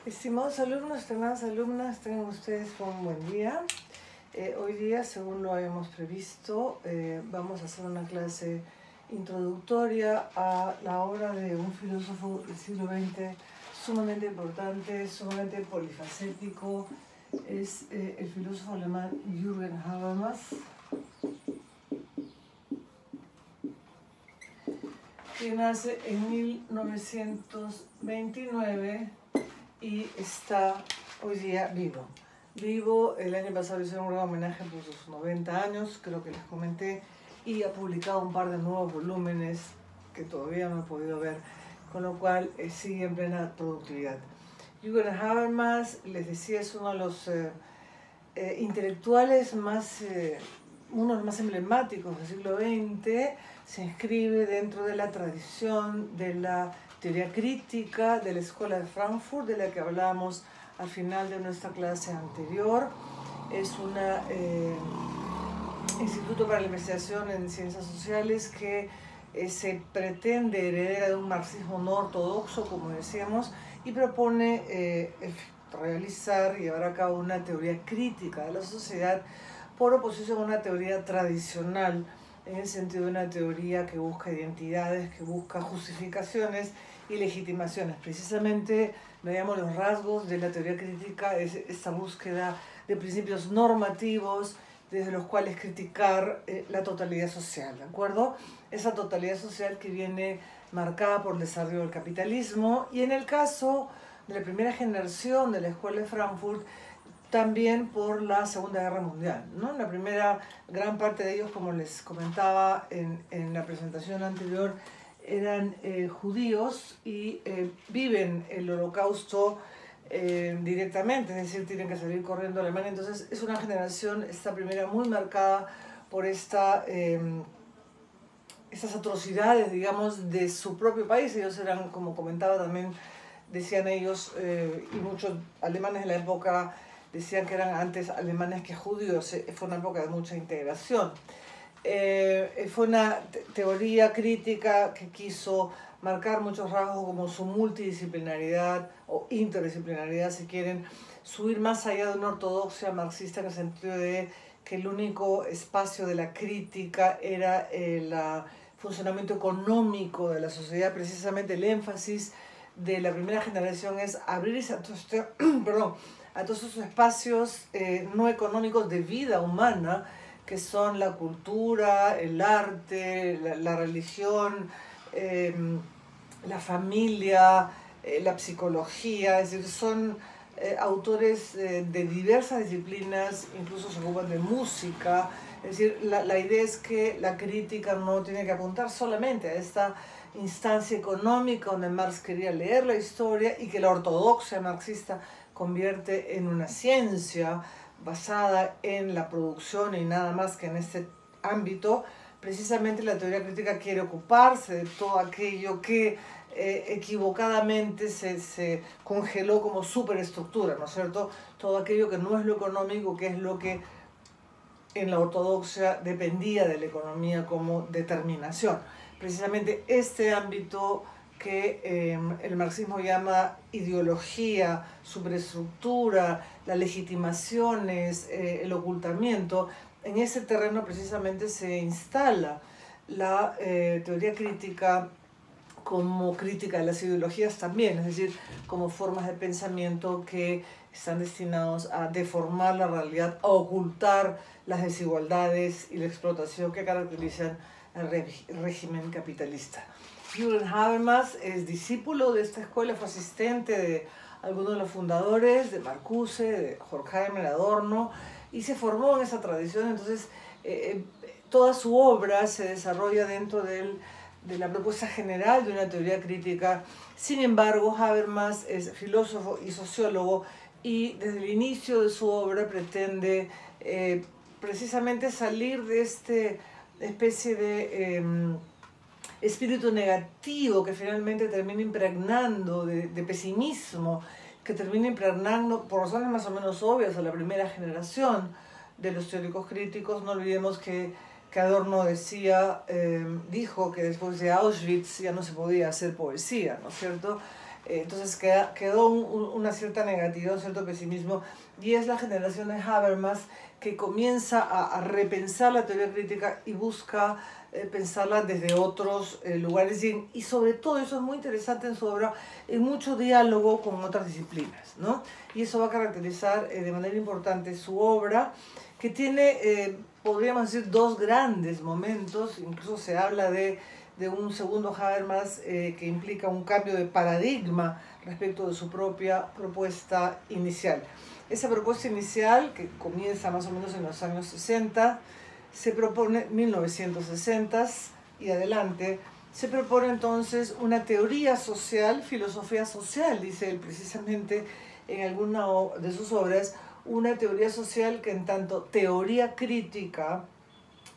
Estimados alumnos, estimadas alumnas, tengan ustedes un buen día. Hoy día, según lo habíamos previsto, vamos a hacer una clase introductoria a la obra de un filósofo del siglo XX sumamente importante, sumamente polifacético. Es el filósofo alemán Jürgen Habermas, que nace en 1929 y está hoy día vivo. El año pasado le hicieron un gran homenaje por sus 90 años, creo que les comenté, y ha publicado un par de nuevos volúmenes que todavía no he podido ver, con lo cual sigue en plena productividad. Jürgen Habermas, les decía, es uno de los intelectuales uno de los más emblemáticos del siglo XX. Se inscribe dentro de la tradición de la teoría crítica de la Escuela de Frankfurt, de la que hablábamos al final de nuestra clase anterior. Es un instituto para la investigación en ciencias sociales que se pretende heredera de un marxismo no ortodoxo, como decíamos, y propone realizar y llevar a cabo una teoría crítica de la sociedad por oposición a una teoría tradicional, en el sentido de una teoría que busca identidades, que busca justificaciones y legitimaciones. Precisamente, veamos los rasgos de la teoría crítica, es esta búsqueda de principios normativos desde los cuales criticar la totalidad social, ¿de acuerdo? Esa totalidad social que viene marcada por el desarrollo del capitalismo, y en el caso de la primera generación de la Escuela de Frankfurt, también por la Segunda Guerra Mundial, ¿no? La primera gran parte de ellos, como les comentaba en la presentación anterior, eran judíos y viven el Holocausto directamente, es decir, tienen que salir corriendo a Alemania. Entonces es una generación, esta primera, muy marcada por estas atrocidades, digamos, de su propio país. Ellos eran, como comentaba también, decían ellos, y muchos alemanes de la época decían que eran antes alemanes que judíos. Fue una época de mucha integración. Fue una teoría crítica que quiso marcar muchos rasgos como su multidisciplinaridad o interdisciplinaridad, si quieren, subir más allá de una ortodoxia marxista, en el sentido de que el único espacio de la crítica era el funcionamiento económico de la sociedad. Precisamente el énfasis de la primera generación es abrirse a todos esos espacios no económicos de vida humana, que son la cultura, el arte, la religión, la familia, la psicología. Es decir, son autores de diversas disciplinas, incluso se ocupan de música. Es decir, la idea es que la crítica no tiene que apuntar solamente a esta instancia económica donde Marx quería leer la historia, y que la ortodoxia marxista convierte en una ciencia basada en la producción y nada más que en este ámbito. Precisamente la teoría crítica quiere ocuparse de todo aquello que equivocadamente se congeló como superestructura, ¿no es cierto? Todo aquello que no es lo económico, que es lo que en la ortodoxia dependía de la economía como determinación. Precisamente este ámbito que el marxismo llama ideología, superestructura, las legitimaciones, el ocultamiento, en ese terreno precisamente se instala la teoría crítica como crítica de las ideologías también, es decir, como formas de pensamiento que están destinados a deformar la realidad, a ocultar las desigualdades y la explotación que caracterizan al régimen capitalista. Jürgen Habermas es discípulo de esta escuela, fue asistente de algunos de los fundadores, de Marcuse, de Horkheimer, Adorno, y se formó en esa tradición. Entonces, toda su obra se desarrolla dentro de la propuesta general de una teoría crítica. Sin embargo, Habermas es filósofo y sociólogo, y desde el inicio de su obra pretende precisamente salir de esta especie de espíritu negativo que finalmente termina impregnando, de pesimismo, que termina impregnando, por razones más o menos obvias, a la primera generación de los teóricos críticos. No olvidemos que Adorno dijo que después de Auschwitz ya no se podía hacer poesía, ¿no es cierto? Entonces quedó una cierta negatividad, un cierto pesimismo, y es la generación de Habermas que comienza a repensar la teoría crítica y busca pensarla desde otros lugares y sobre todo, eso es muy interesante en su obra, en mucho diálogo con otras disciplinas, ¿no? Y eso va a caracterizar de manera importante su obra, que tiene, podríamos decir, dos grandes momentos. Incluso se habla de un segundo Habermas que implica un cambio de paradigma respecto de su propia propuesta inicial. Esa propuesta inicial, que comienza más o menos en los años 60, se propone, 1960 y adelante, se propone entonces una teoría social, filosofía social, dice él precisamente en alguna de sus obras, una teoría social que en tanto teoría crítica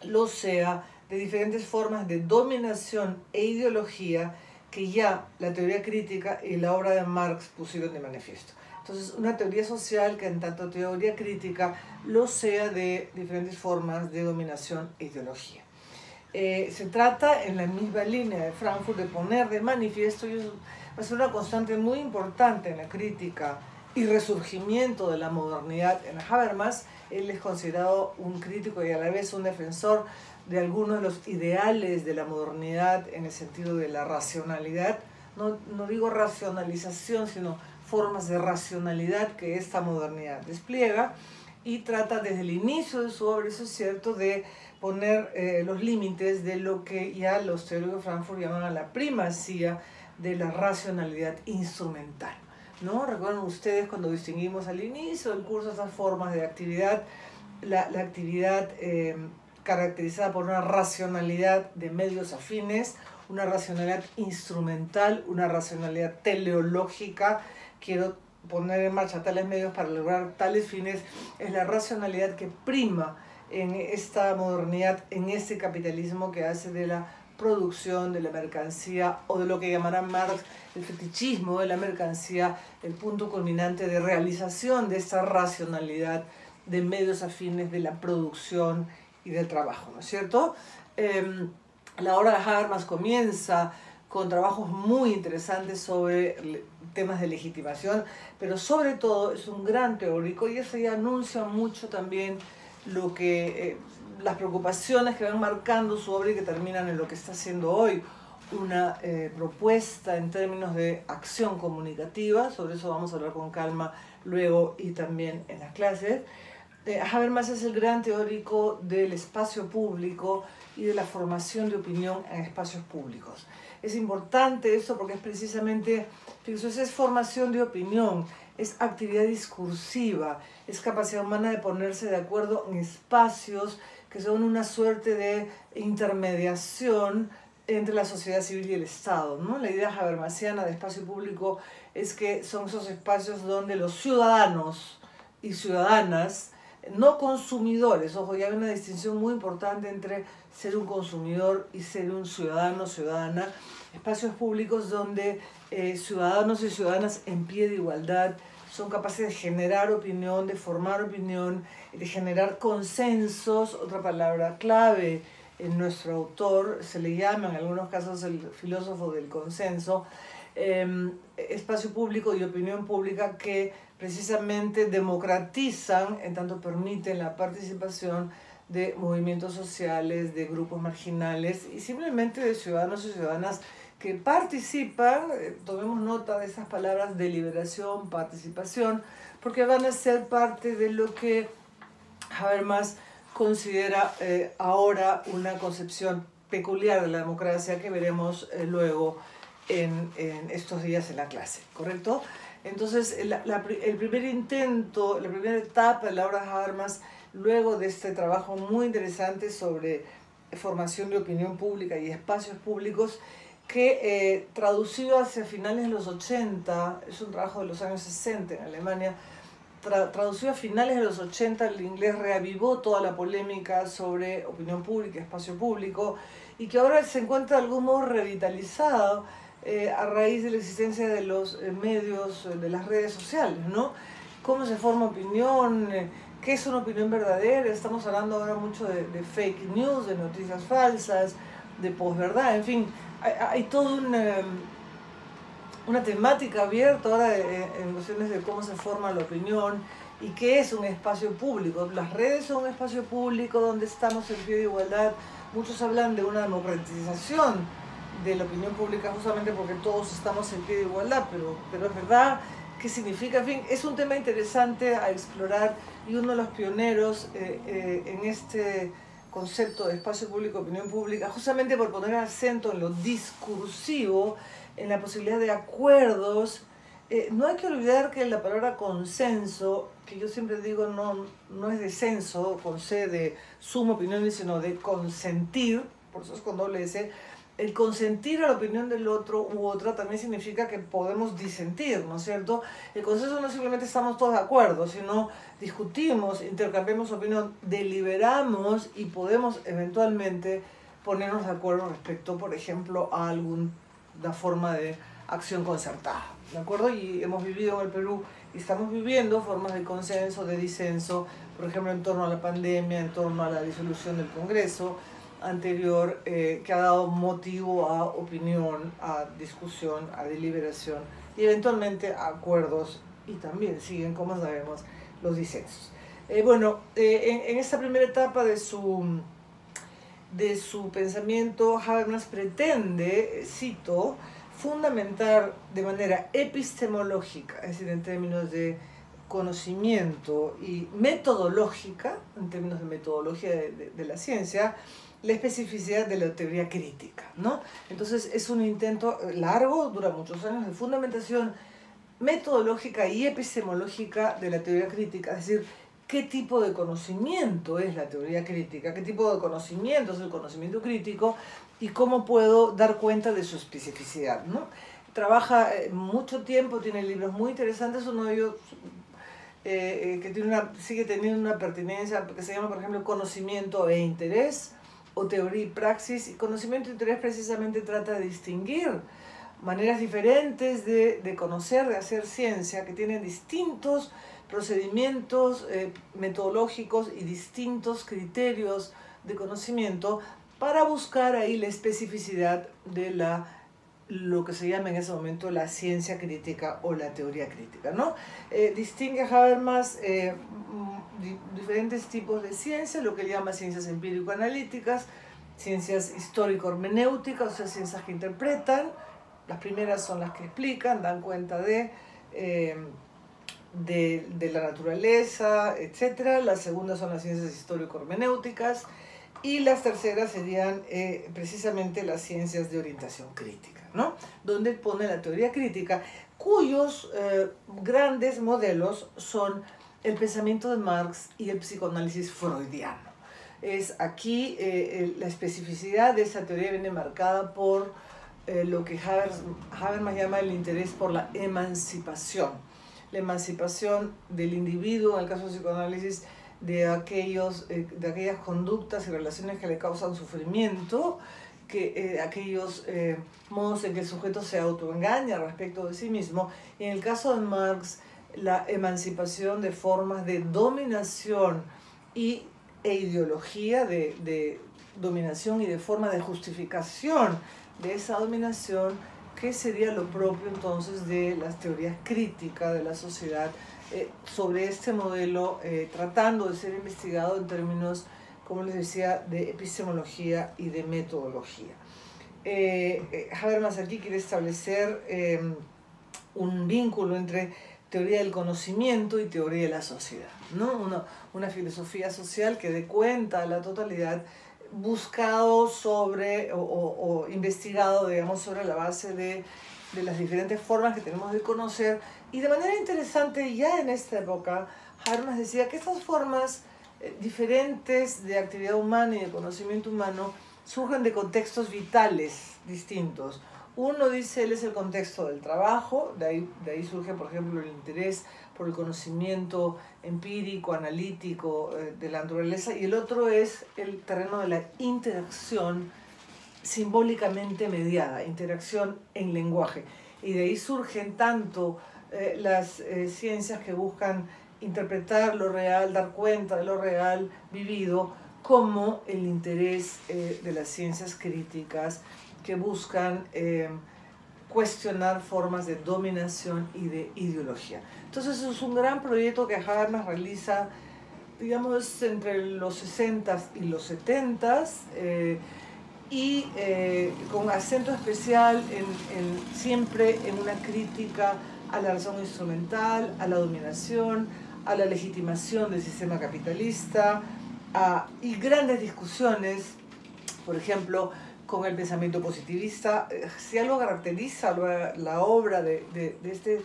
lo sea de diferentes formas de dominación e ideología que ya la teoría crítica y la obra de Marx pusieron de manifiesto. Entonces, una teoría social que en tanto teoría crítica lo sea de diferentes formas de dominación e ideología. Se trata, en la misma línea de Frankfurt, de poner de manifiesto, y eso va a ser una constante muy importante en la crítica y resurgimiento de la modernidad en Habermas. Él es considerado un crítico y a la vez un defensor de algunos de los ideales de la modernidad en el sentido de la racionalidad. No digo racionalización, sino formas de racionalidad que esta modernidad despliega, y trata desde el inicio de su obra, eso es cierto, de poner los límites de lo que ya los teóricos de Frankfurt llaman la primacía de la racionalidad instrumental, ¿no? Recuerdan ustedes cuando distinguimos al inicio del curso esas formas de actividad, la actividad caracterizada por una racionalidad de medios afines, una racionalidad instrumental, una racionalidad teleológica. Quiero poner en marcha tales medios para lograr tales fines. Es la racionalidad que prima en esta modernidad, en este capitalismo que hace de la producción de la mercancía, o de lo que llamará Marx el fetichismo de la mercancía, el punto culminante de realización de esta racionalidad de medios afines de la producción y del trabajo, ¿no es cierto? La obra de Habermas comienza con trabajos muy interesantes sobre temas de legitimación, pero sobre todo es un gran teórico, y eso ya anuncia mucho también lo que, las preocupaciones que van marcando su obra y que terminan en lo que está haciendo hoy, una propuesta en términos de acción comunicativa. Sobre eso vamos a hablar con calma luego y también en las clases. Habermas es el gran teórico del espacio público y de la formación de opinión en espacios públicos. Es importante esto porque es precisamente, fíjense, es formación de opinión, es actividad discursiva, es capacidad humana de ponerse de acuerdo en espacios que son una suerte de intermediación entre la sociedad civil y el Estado, ¿no? La idea habermasiana de espacio público es que son esos espacios donde los ciudadanos y ciudadanas, no consumidores, ojo, ya hay una distinción muy importante entre ser un consumidor y ser un ciudadano o ciudadana, espacios públicos donde ciudadanos y ciudadanas en pie de igualdad son capaces de generar opinión, de formar opinión, de generar consensos. Otra palabra clave en nuestro autor, se le llama en algunos casos el filósofo del consenso, espacio público y opinión pública que precisamente democratizan, en tanto permiten la participación de movimientos sociales, de grupos marginales y simplemente de ciudadanos y ciudadanas que participan. Tomemos nota de esas palabras: deliberación, participación, porque van a ser parte de lo que Habermas considera ahora una concepción peculiar de la democracia que veremos luego en estos días en la clase, ¿correcto? Entonces, el primer intento, la primera etapa de la obra de Habermas, luego de este trabajo muy interesante sobre formación de opinión pública y espacios públicos, que traducido hacia finales de los 80, es un trabajo de los años 60 en Alemania, traducido a finales de los 80, el inglés reavivó toda la polémica sobre opinión pública, espacio público, y que ahora se encuentra de algún modo revitalizado a raíz de la existencia de los medios, de las redes sociales, ¿no? ¿Cómo se forma opinión? ¿Qué es una opinión verdadera? Estamos hablando ahora mucho de fake news, de noticias falsas, de posverdad, en fin, hay todo una temática abierta ahora en cuestiones de cómo se forma la opinión y qué es un espacio público. Las redes son un espacio público donde estamos en pie de igualdad. Muchos hablan de una democratización de la opinión pública justamente porque todos estamos en pie de igualdad, pero es verdad. ¿Qué significa? En fin, es un tema interesante a explorar y uno de los pioneros en este concepto de espacio público, opinión pública, justamente por poner acento en lo discursivo, en la posibilidad de acuerdos. No hay que olvidar que la palabra consenso, que yo siempre digo no es de censo, con C de suma opinión, sino de consentir, por eso es con doble S. El consentir a la opinión del otro u otra también significa que podemos disentir, ¿no es cierto? El consenso no simplemente estamos todos de acuerdo, sino discutimos, intercambiamos opinión, deliberamos y podemos eventualmente ponernos de acuerdo respecto, por ejemplo, a alguna forma de acción concertada, ¿de acuerdo? Y hemos vivido en el Perú y estamos viviendo formas de consenso, de disenso, por ejemplo, en torno a la pandemia, en torno a la disolución del Congreso anterior, que ha dado motivo a opinión, a discusión, a deliberación y eventualmente a acuerdos, y también siguen, como sabemos, los disensos. En esta primera etapa de su pensamiento, Habermas pretende, cito, fundamentar de manera epistemológica, es decir, en términos de conocimiento, y metodológica, en términos de metodología de la ciencia, la especificidad de la teoría crítica, ¿no? Entonces es un intento largo, dura muchos años, de fundamentación metodológica y epistemológica de la teoría crítica, es decir, qué tipo de conocimiento es la teoría crítica, qué tipo de conocimiento es el conocimiento crítico y cómo puedo dar cuenta de su especificidad, ¿no? Trabaja mucho tiempo, tiene libros muy interesantes, uno de ellos que sigue teniendo una pertinencia, que se llama, por ejemplo, Conocimiento e Interés, o Teoría y Praxis. Y Conocimiento e Interés precisamente trata de distinguir maneras diferentes de conocer, de hacer ciencia, que tienen distintos procedimientos metodológicos y distintos criterios de conocimiento para buscar ahí la especificidad de lo que se llama en ese momento la ciencia crítica o la teoría crítica, ¿no? Distingue a Habermas diferentes tipos de ciencia, lo que él llama ciencias empírico-analíticas, ciencias histórico-hermenéuticas, o sea, ciencias que interpretan. Las primeras son las que explican, dan cuenta de la naturaleza, etc. Las segundas son las ciencias histórico-hermenéuticas y las terceras serían precisamente las ciencias de orientación crítica, ¿no? Donde pone la teoría crítica, cuyos grandes modelos son el pensamiento de Marx y el psicoanálisis freudiano. Es aquí la especificidad de esa teoría viene marcada por lo que Habermas llama el interés por la emancipación del individuo, en el caso del psicoanálisis, de aquellas conductas y relaciones que le causan sufrimiento, aquellos modos en que el sujeto se autoengaña respecto de sí mismo. Y en el caso de Marx, la emancipación de formas de dominación e ideología, de dominación y de forma de justificación de esa dominación, que sería lo propio entonces de las teorías críticas de la sociedad, sobre este modelo, tratando de ser investigado en términos, como les decía, de epistemología y de metodología. Habermas aquí quiere establecer un vínculo entre teoría del conocimiento y teoría de la sociedad, ¿no? Una filosofía social que dé cuenta a la totalidad, buscado sobre o investigado, digamos, sobre la base de las diferentes formas que tenemos de conocer. Y de manera interesante, ya en esta época, Habermas decía que estas formas diferentes de actividad humana y de conocimiento humano surgen de contextos vitales distintos. Uno, dice él, es el contexto del trabajo, de ahí surge, por ejemplo, el interés por el conocimiento empírico, analítico de la naturaleza, y el otro es el terreno de la interacción simbólicamente mediada, interacción en lenguaje. Y de ahí surgen tanto las ciencias que buscan interpretar lo real, dar cuenta de lo real vivido, como el interés de las ciencias críticas que buscan cuestionar formas de dominación y de ideología. Entonces es un gran proyecto que Habermas realiza, digamos, entre los 60s y los 70s, con acento especial siempre en una crítica a la razón instrumental, a la dominación, a la legitimación del sistema capitalista, y grandes discusiones, por ejemplo, con el pensamiento positivista. Si algo caracteriza la obra de este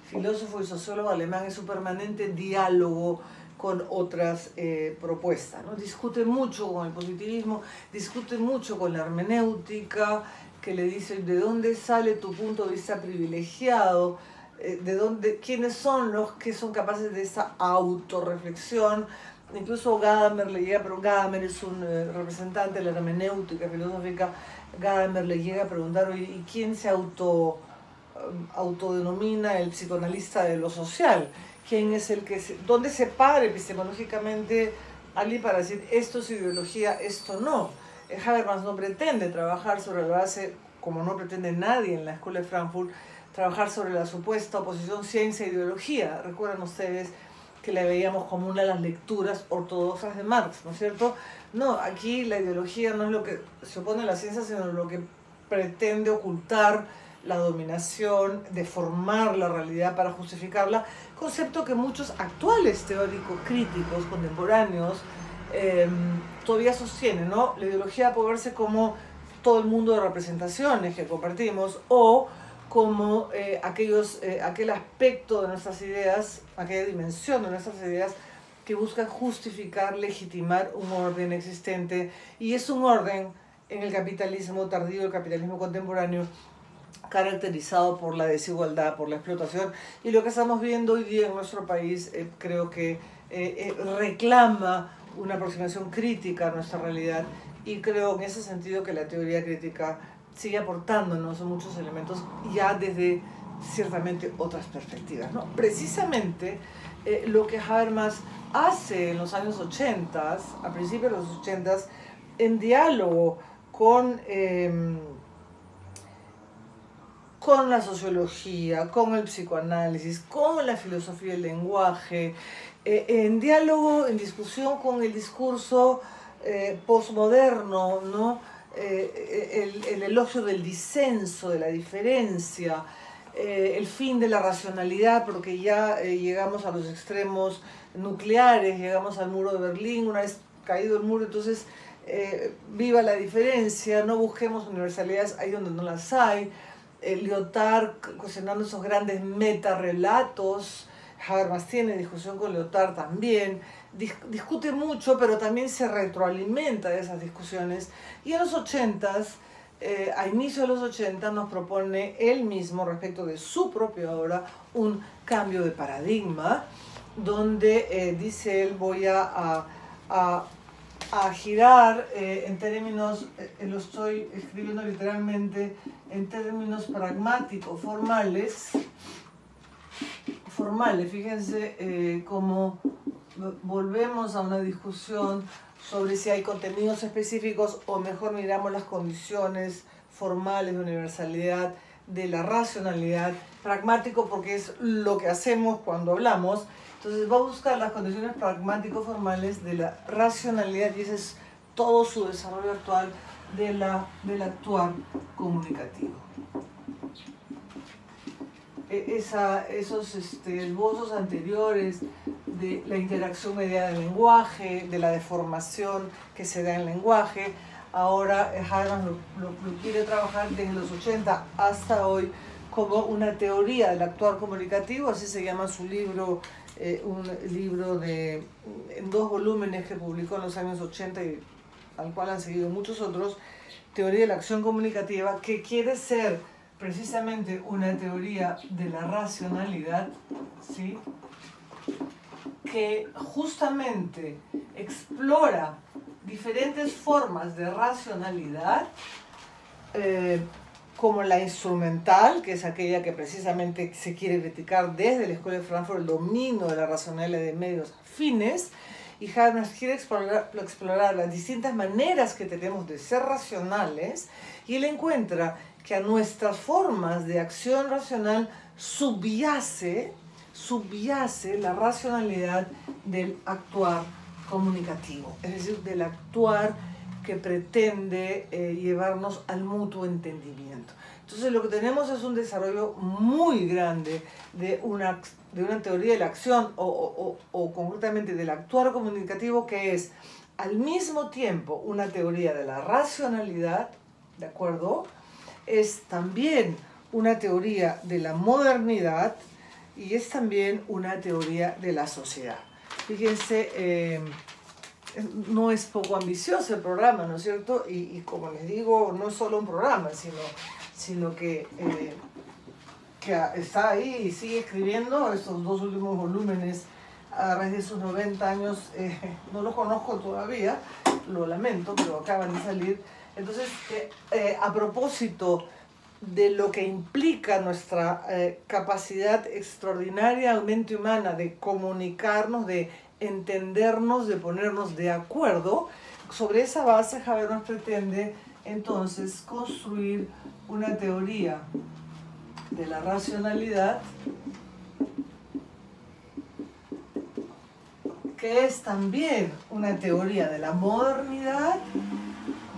filósofo y sociólogo alemán es su permanente diálogo con otras propuestas, ¿no? Discute mucho con el positivismo, discute mucho con la hermenéutica, que le dice de dónde sale tu punto de vista privilegiado, quiénes son los que son capaces de esa autorreflexión. Incluso Gadamer le llega, pero Gadamer es un representante de la hermenéutica filosófica. Gadamer le llega a preguntar, ¿y quién se autodenomina el psicoanalista de lo social? ¿Quién es el que dónde se para epistemológicamente alguien para decir esto es ideología, esto no? Habermas no pretende trabajar sobre la base, como no pretende nadie en la Escuela de Frankfurt, trabajar sobre la supuesta oposición ciencia-ideología. Recuerdan ustedes que la veíamos como una de las lecturas ortodoxas de Marx, ¿no es cierto? No, aquí la ideología no es lo que se opone a la ciencia, sino lo que pretende ocultar la dominación, deformar la realidad para justificarla, concepto que muchos actuales teóricos críticos contemporáneos todavía sostienen, ¿no? La ideología puede verse como todo el mundo de representaciones que compartimos, o como aquel aspecto de nuestras ideas, aquella dimensión de nuestras ideas que busca justificar, legitimar un orden existente, y es un orden en el capitalismo tardío, el capitalismo contemporáneo, caracterizado por la desigualdad, por la explotación, y lo que estamos viendo hoy día en nuestro país creo que reclama una aproximación crítica a nuestra realidad, y creo en ese sentido que la teoría crítica sigue aportándonos muchos elementos ya desde ciertamente otras perspectivas, ¿no? Precisamente lo que Habermas hace en los años 80, a principios de los 80, en diálogo con la sociología, con el psicoanálisis, con la filosofía del lenguaje, en diálogo, en discusión con el discurso posmoderno, ¿no? El elogio del disenso, de la diferencia, el fin de la racionalidad, porque ya llegamos a los extremos nucleares, llegamos al muro de Berlín, una vez caído el muro, entonces viva la diferencia, no busquemos universalidades ahí donde no las hay. Lyotard cuestionando esos grandes metarrelatos. Habermas tiene discusión con Lyotard también, discute mucho, pero también se retroalimenta de esas discusiones, y en los 80s, a inicio de los 80, nos propone él mismo, respecto de su propia obra, un cambio de paradigma, donde dice él, voy a girar en términos, lo estoy escribiendo literalmente, en términos pragmáticos, formales, fíjense cómo volvemos a una discusión sobre si hay contenidos específicos, o mejor miramos las condiciones formales de universalidad de la racionalidad. Pragmático porque es lo que hacemos cuando hablamos, entonces va a buscar las condiciones pragmático-formales de la racionalidad, y ese es todo su desarrollo actual del actuar comunicativo. Esos esbozos anteriores de la interacción mediada del lenguaje, de la deformación que se da en el lenguaje, ahora Habermas lo quiere trabajar desde los 80 hasta hoy como una teoría del actuar comunicativo, así se llama su libro, un libro en 2 volúmenes que publicó en los años 80 y al cual han seguido muchos otros, Teoría de la Acción Comunicativa, que quiere ser precisamente una teoría de la racionalidad, ¿sí? Que justamente explora diferentes formas de racionalidad, como la instrumental, que es aquella que precisamente se quiere criticar desde la Escuela de Frankfurt, el dominio de la racionalidad de medios afines, y Habermas quiere explorar las distintas maneras que tenemos de ser racionales, y él encuentra que a nuestras formas de acción racional subyace la racionalidad del actuar comunicativo, es decir, del actuar que pretende llevarnos al mutuo entendimiento. Entonces lo que tenemos es un desarrollo muy grande de una teoría de la acción o concretamente del actuar comunicativo, que es al mismo tiempo una teoría de la racionalidad, ¿de acuerdo? Es también una teoría de la modernidad y es también una teoría de la sociedad. Fíjense, no es poco ambicioso el programa, ¿no es cierto? Y como les digo, no es solo un programa, sino que está ahí y sigue escribiendo estos 2 últimos volúmenes a raíz de sus 90 años. No lo conozco todavía, lo lamento, pero acaban de salir. Entonces, a propósito de lo que implica nuestra capacidad extraordinariamente humana de comunicarnos, de entendernos, de ponernos de acuerdo, sobre esa base Habermas pretende entonces construir una teoría de la racionalidad que es también una teoría de la modernidad,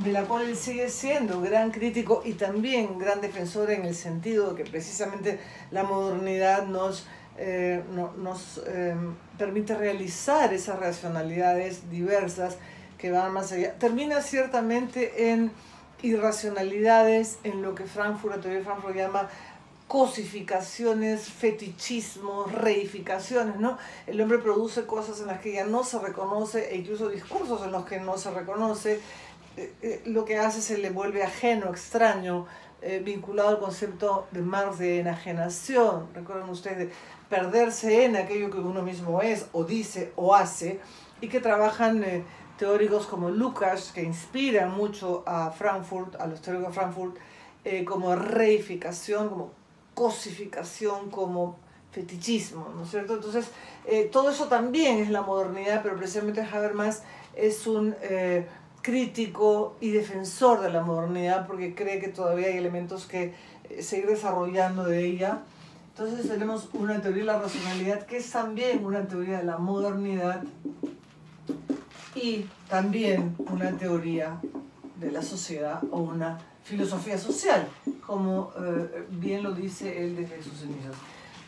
de la cual él sigue siendo gran crítico y también gran defensor, en el sentido de que precisamente la modernidad nos permite realizar esas racionalidades diversas que van más allá. Termina ciertamente en irracionalidades, en lo que la teoría de Frankfurt llama cosificaciones, fetichismos, reificaciones, ¿no? El hombre produce cosas en las que ya no se reconoce, e incluso discursos en los que no se reconoce. Lo que hace se le vuelve ajeno, extraño, vinculado al concepto de Marx de enajenación. Recuerden ustedes, perderse en aquello que uno mismo es, o dice, o hace, y que trabajan teóricos como Lukács, que inspiran mucho a Frankfurt, a los teóricos de Frankfurt, como reificación, como cosificación, como fetichismo, ¿no es cierto? Entonces, todo eso también es la modernidad, pero precisamente Habermas es un crítico y defensor de la modernidad, porque cree que todavía hay elementos que seguir desarrollando de ella. Entonces tenemos una teoría de la racionalidad, que es también una teoría de la modernidad, y también una teoría de la sociedad o una filosofía social, como bien lo dice él desde sus inicios.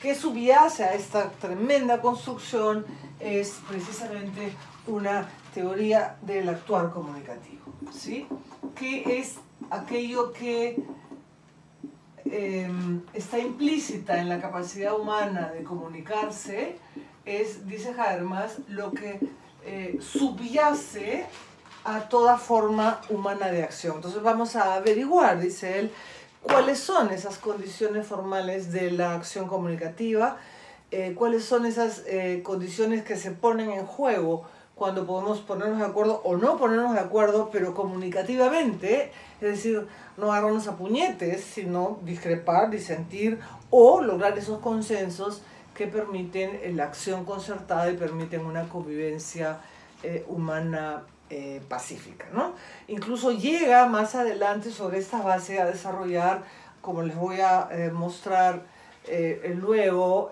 Que subyace a esta tremenda construcción es precisamente una teoría del actuar comunicativo, ¿sí? Que es aquello que está implícita en la capacidad humana de comunicarse, es, dice Habermas, lo que subyace a toda forma humana de acción. Entonces vamos a averiguar, dice él, cuáles son esas condiciones formales de la acción comunicativa, cuáles son esas condiciones que se ponen en juego cuando podemos ponernos de acuerdo o no ponernos de acuerdo, pero comunicativamente, es decir, no agarrarnos a puñetes, sino discrepar, disentir o lograr esos consensos que permiten la acción concertada y permiten una convivencia humana pacífica, ¿no? Incluso llega más adelante sobre esta base a desarrollar, como les voy a mostrar luego,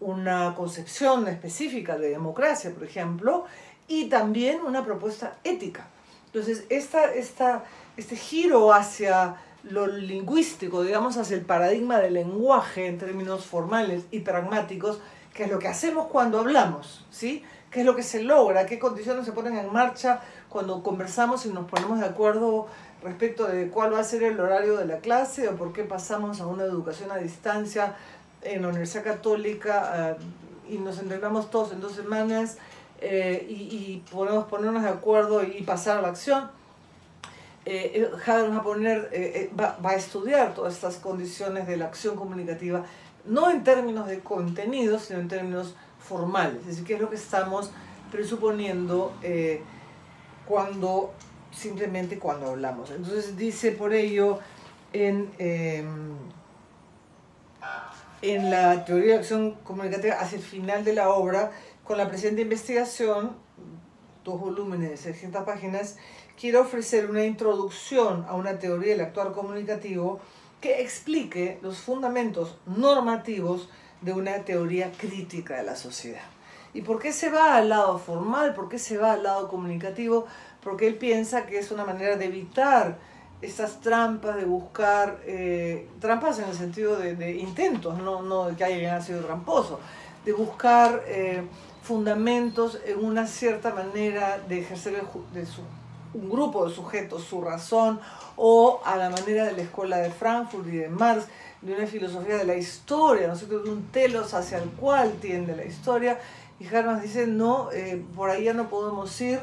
una concepción específica de democracia, por ejemplo, y también una propuesta ética. Entonces, este giro hacia lo lingüístico, digamos, hacia el paradigma del lenguaje en términos formales y pragmáticos, que es lo que hacemos cuando hablamos, ¿sí? ¿Qué es lo que se logra? ¿Qué condiciones se ponen en marcha cuando conversamos y nos ponemos de acuerdo respecto de cuál va a ser el horario de la clase o por qué pasamos a una educación a distancia en la Universidad Católica y nos entrenamos todos en 2 semanas y podemos ponernos de acuerdo y pasar a la acción? Habermas va a estudiar todas estas condiciones de la acción comunicativa, no en términos de contenidos, sino en términos formales, es decir, qué es lo que estamos presuponiendo simplemente cuando hablamos. Entonces dice por ello en la teoría de acción comunicativa, hacia el final de la obra, con la presente investigación, 2 volúmenes de 600 páginas, quiero ofrecer una introducción a una teoría del actuar comunicativo que explique los fundamentos normativos de una teoría crítica de la sociedad. ¿Y por qué se va al lado formal? ¿Por qué se va al lado comunicativo? Porque él piensa que es una manera de evitar estas trampas, de buscar, trampas en el sentido de intentos, no de que alguien sido tramposo, de buscar fundamentos en una cierta manera de ejercer un grupo de sujetos su razón, o a la manera de la escuela de Frankfurt y de Marx, de una filosofía de la historia, ¿no es cierto?, de un telos hacia el cual tiende la historia. Y Habermas dice, no, por ahí ya no podemos ir,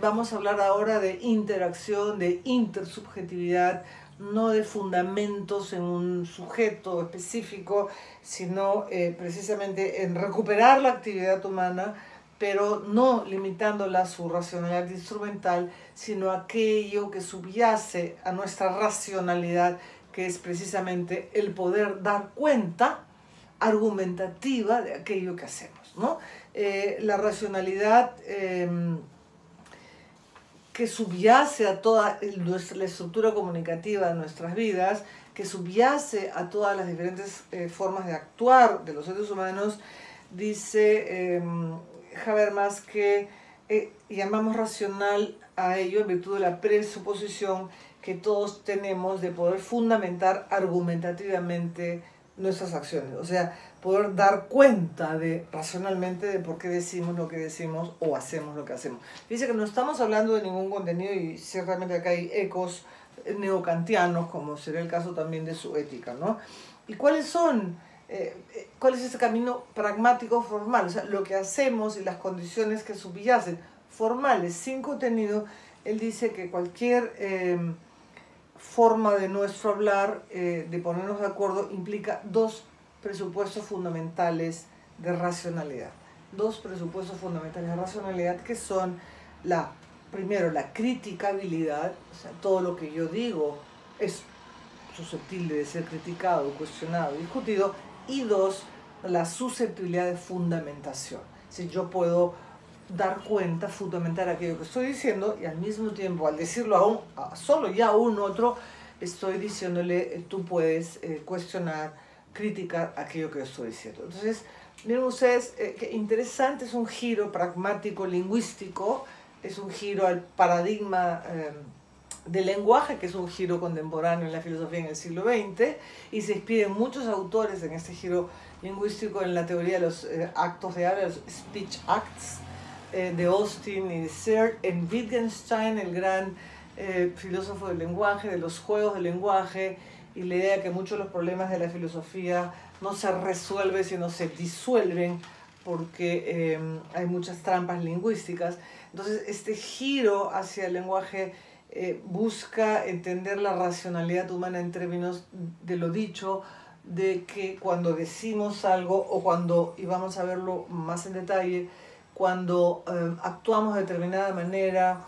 vamos a hablar ahora de interacción, de intersubjetividad, no de fundamentos en un sujeto específico, sino precisamente en recuperar la actividad humana, pero no limitándola a su racionalidad instrumental, sino aquello que subyace a nuestra racionalidad, que es precisamente el poder dar cuenta argumentativa de aquello que hacemos, ¿no? La racionalidad que subyace a toda la estructura comunicativa de nuestras vidas, que subyace a todas las diferentes formas de actuar de los seres humanos, dice Habermas que llamamos racional a ello en virtud de la presuposición que todos tenemos de poder fundamentar argumentativamente nuestras acciones, o sea, poder dar cuenta racionalmente de por qué decimos lo que decimos o hacemos lo que hacemos. Dice que no estamos hablando de ningún contenido, y ciertamente acá hay ecos neocantianos, como será el caso también de su ética, ¿no? ¿Y cuáles son? ¿Cuál es ese camino pragmático formal? O sea, lo que hacemos y las condiciones que subyacen, formales, sin contenido. Él dice que cualquier forma de nuestro hablar, de ponernos de acuerdo, implica dos presupuestos fundamentales de racionalidad. Dos presupuestos fundamentales de racionalidad que son, primero, la criticabilidad, o sea, todo lo que yo digo es susceptible de ser criticado, cuestionado, discutido, y dos, la susceptibilidad de fundamentación. Si yo puedo dar cuenta, fundamentar aquello que estoy diciendo, y al mismo tiempo, al decirlo solo ya a un otro, estoy diciéndole, tú puedes cuestionar, criticar aquello que yo estoy diciendo. Entonces, miren ustedes, qué interesante, es un giro pragmático lingüístico, es un giro al paradigma del lenguaje, que es un giro contemporáneo en la filosofía en el siglo XX, y se inspiran muchos autores en este giro lingüístico en la teoría de los actos de habla, los speech acts, de Austin y de Searle, en Wittgenstein, el gran filósofo del lenguaje, de los juegos del lenguaje, y la idea que muchos de los problemas de la filosofía no se resuelven, sino se disuelven, porque hay muchas trampas lingüísticas. Entonces, este giro hacia el lenguaje busca entender la racionalidad humana en términos de lo dicho, de que cuando decimos algo, o cuando, y vamos a verlo más en detalle, cuando actuamos de determinada manera,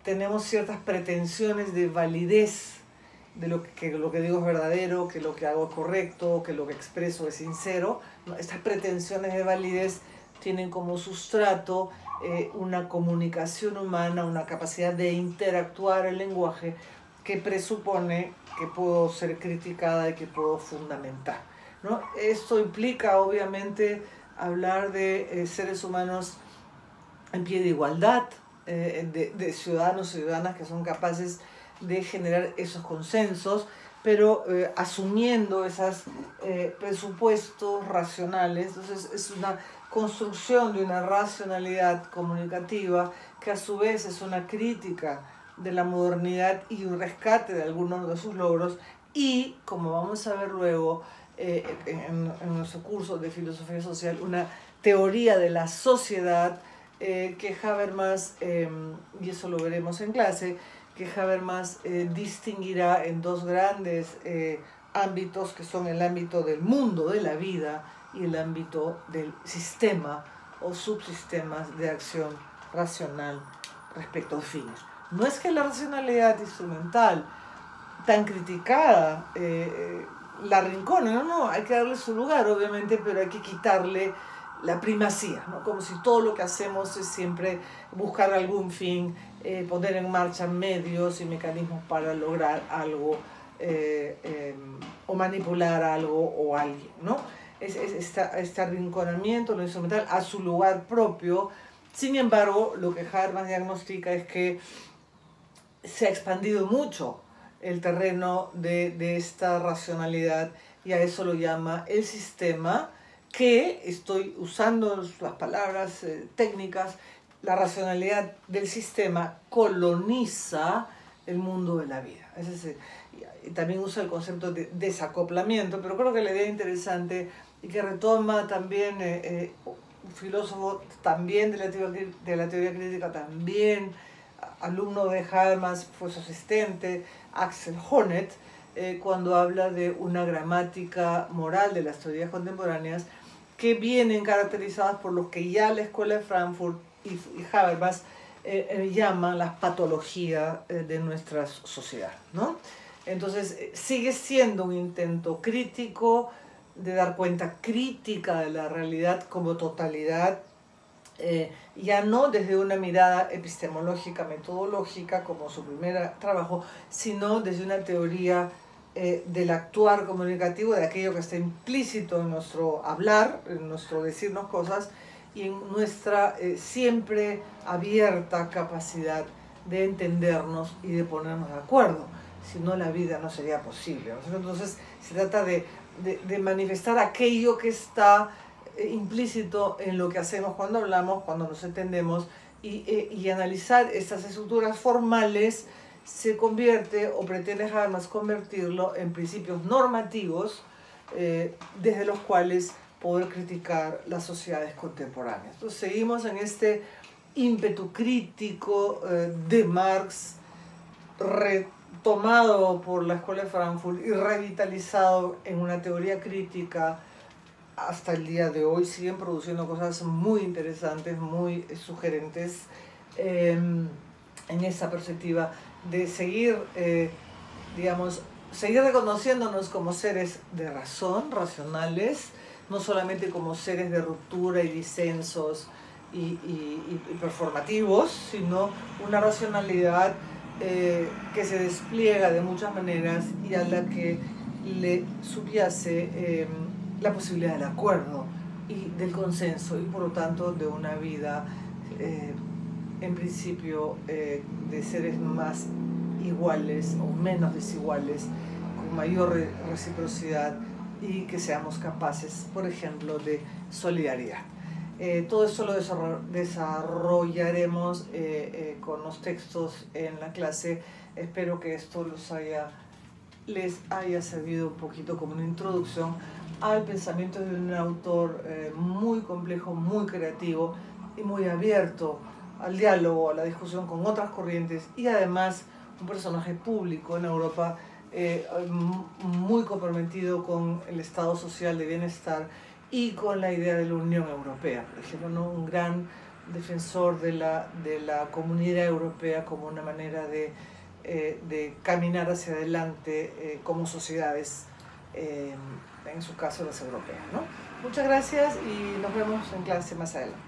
tenemos ciertas pretensiones de validez de lo que digo es verdadero, que lo que hago es correcto, que lo que expreso es sincero. Estas pretensiones de validez tienen como sustrato una comunicación humana, una capacidad de interactuar el lenguaje que presupone que puedo ser criticada y que puedo fundamentar, ¿no? Esto implica, obviamente, hablar de seres humanos en pie de igualdad, de ciudadanos y ciudadanas que son capaces de generar esos consensos, pero asumiendo esos presupuestos racionales. Entonces es una construcción de una racionalidad comunicativa que a su vez es una crítica de la modernidad y un rescate de algunos de sus logros, y, como vamos a ver luego en nuestro curso de filosofía social, una teoría de la sociedad que Habermas, y eso lo veremos en clase, que Habermas distinguirá en dos grandes ámbitos, que son el ámbito del mundo de la vida y el ámbito del sistema o subsistemas de acción racional respecto a fines. No es que la racionalidad instrumental, tan criticada, la arrincone, no, hay que darle su lugar, obviamente, pero hay que quitarle la primacía, ¿no? Como si todo lo que hacemos es siempre buscar algún fin, poner en marcha medios y mecanismos para lograr algo o manipular algo o alguien, ¿no? Este arrinconamiento, lo instrumental, a su lugar propio. Sin embargo, lo que Habermas diagnostica es que se ha expandido mucho el terreno de esta racionalidad, y a eso lo llama el sistema, que estoy usando las palabras técnicas, la racionalidad del sistema coloniza el mundo de la vida. Es decir, y también usa el concepto de desacoplamiento, pero creo que la idea interesante y que retoma también un filósofo también de la teoría crítica, también alumno de Habermas, fue su asistente, Axel Honneth, cuando habla de una gramática moral de las teorías contemporáneas que vienen caracterizadas por los que ya la Escuela de Frankfurt y Habermas llaman las patologías de nuestra sociedad, ¿no? Entonces, sigue siendo un intento crítico de dar cuenta crítica de la realidad como totalidad, ya no desde una mirada epistemológica, metodológica, como su primer trabajo, sino desde una teoría del actuar comunicativo, de aquello que está implícito en nuestro hablar, en nuestro decirnos cosas, y en nuestra siempre abierta capacidad de entendernos y de ponernos de acuerdo. Si no, la vida no sería posible, ¿no? Entonces, se trata de manifestar aquello que está implícito en lo que hacemos cuando hablamos, cuando nos entendemos, y analizar estas estructuras formales se convierte, o pretende Habermas convertirlo, en principios normativos desde los cuales poder criticar las sociedades contemporáneas. Entonces seguimos en este ímpetu crítico de Marx, retomado por la Escuela de Frankfurt y revitalizado en una teoría crítica hasta el día de hoy. Siguen produciendo cosas muy interesantes, muy sugerentes en esa perspectiva de seguir, digamos, seguir reconociéndonos como seres de razón, racionales, no solamente como seres de ruptura y disensos y performativos, sino una racionalidad que se despliega de muchas maneras y a la que le subyace la posibilidad del acuerdo y del consenso, y por lo tanto de una vida en principio de seres más iguales o menos desiguales, con mayor reciprocidad, y que seamos capaces, por ejemplo, de solidaridad. Todo eso lo desarrollaremos con los textos en la clase. Espero que esto les haya servido un poquito como una introducción al pensamiento de un autor muy complejo, muy creativo y muy abierto al diálogo, a la discusión con otras corrientes, y además un personaje público en Europa muy comprometido con el Estado social de bienestar y con la idea de la Unión Europea, por ejemplo, ¿no? Un gran defensor de la comunidad europea como una manera de caminar hacia adelante como sociedades, en su caso las europeas, ¿no? Muchas gracias y nos vemos en clase más adelante.